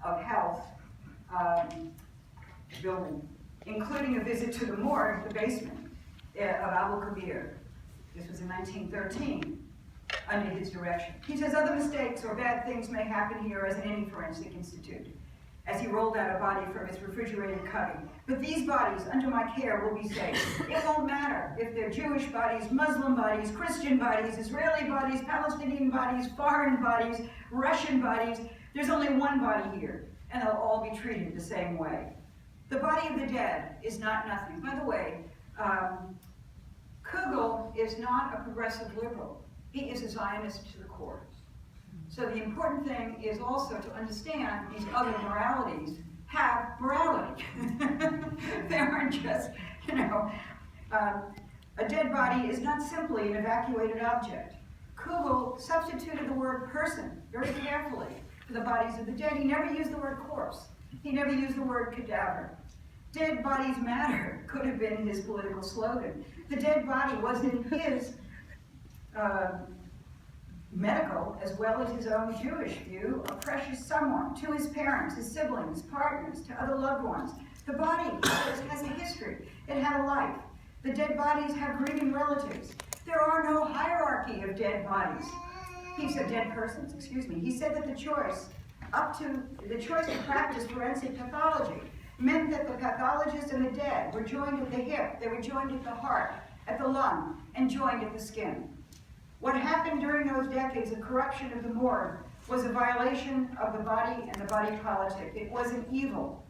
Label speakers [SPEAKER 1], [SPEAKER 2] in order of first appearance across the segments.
[SPEAKER 1] of Health building, including a visit to the morgue, the basement of Abu Kabir. This was in 1913, under his direction. He says other mistakes or bad things may happen here as in any forensic institute, as he rolled out a body from his refrigerated cubby. But these bodies, under my care, will be safe. It won't matter if they're Jewish bodies, Muslim bodies, Christian bodies, Israeli bodies, Palestinian bodies, foreign bodies, Russian bodies. There's only one body here, and they'll all be treated the same way. The body of the dead is not nothing. By the way, Kugel is not a progressive liberal. He is a Zionist to the core. So the important thing is also to understand these other moralities have morality. They aren't just, a dead body is not simply an evacuated object. Kugel substituted the word person very carefully for the bodies of the dead. He never used the word corpse. He never used the word cadaver. Dead bodies matter could have been his political slogan. The dead body was in his medical as well as his own Jewish view a precious someone to his parents, his siblings, partners, to other loved ones. The body has a history. It had a life. The dead bodies have grieving relatives. There are no hierarchy of dead bodies. He said dead persons, excuse me. He said that the choice to practice forensic pathology meant that the pathologist and the dead were joined at the hip, they were joined at the heart, at the lung, and joined at the skin. What happened during those decades of corruption of the morgue was a violation of the body and the body politic. It was an evil,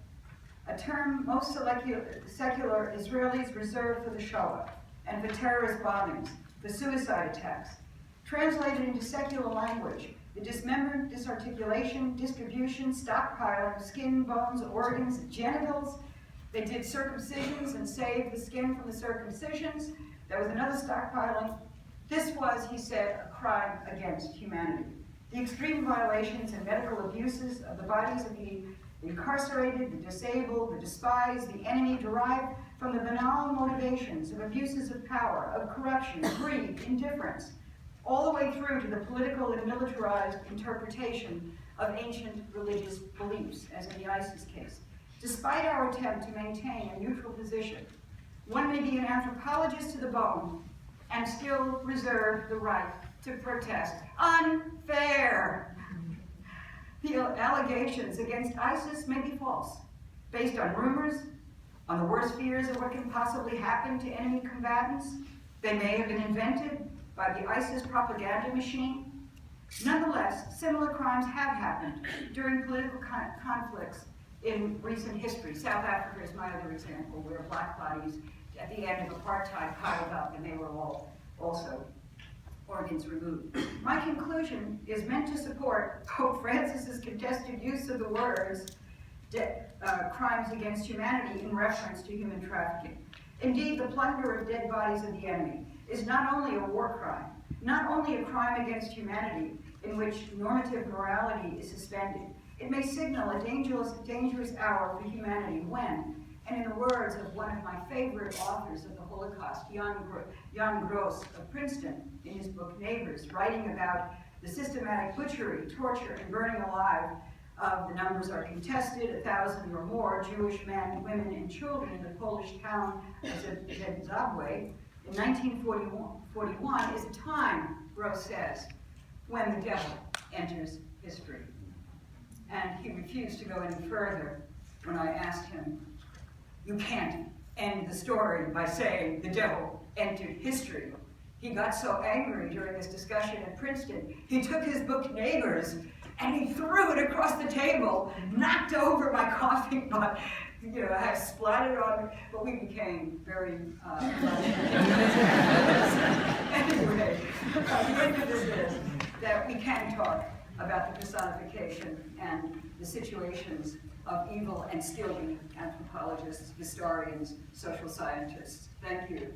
[SPEAKER 1] a term most secular Israelis reserved for the Shoah and for terrorist bombings, the suicide attacks. Translated into secular language, the dismemberment, disarticulation, distribution, stockpiling of skin, bones, organs, genitals. They did circumcisions and saved the skin from the circumcisions. There was another stockpiling. This was, he said, a crime against humanity. The extreme violations and medical abuses of the bodies of the incarcerated, the disabled, the despised, the enemy derived from the banal motivations of abuses of power, of corruption, greed, indifference, all the way through to the political and militarized interpretation of ancient religious beliefs, as in the ISIS case. Despite our attempt to maintain a neutral position, one may be an anthropologist to the bone and still reserve the right to protest. Unfair! The allegations against ISIS may be false, based on rumors, on the worst fears of what can possibly happen to enemy combatants. They may have been invented by the ISIS propaganda machine. Nonetheless, similar crimes have happened during political conflicts in recent history. South Africa is my other example, where black bodies at the end of apartheid piled up and they were all also organs removed. My conclusion is meant to support Pope Francis's contested use of the words crimes against humanity in reference to human trafficking. Indeed, the plunder of dead bodies of the enemy is not only a war crime, not only a crime against humanity in which normative morality is suspended. It may signal a dangerous hour for humanity when, and in the words of one of my favorite authors of the Holocaust, Jan Gross of Princeton, in his book Neighbors, writing about the systematic butchery, torture, and burning alive of the numbers are contested, 1,000 or more Jewish men, women, and children in the Polish town of Zabwe in 1941 is a time, Gross says, when the devil enters history. And he refused to go any further when I asked him, you can't end the story by saying the devil entered history. He got so angry during this discussion at Princeton, he took his book Neighbors and he threw it across the table, knocked over my coffee pot, I splattered on it, but we became very anyway, the end of this is that we can talk about the personification and the situations of evil and skilled anthropologists, historians, social scientists. Thank you.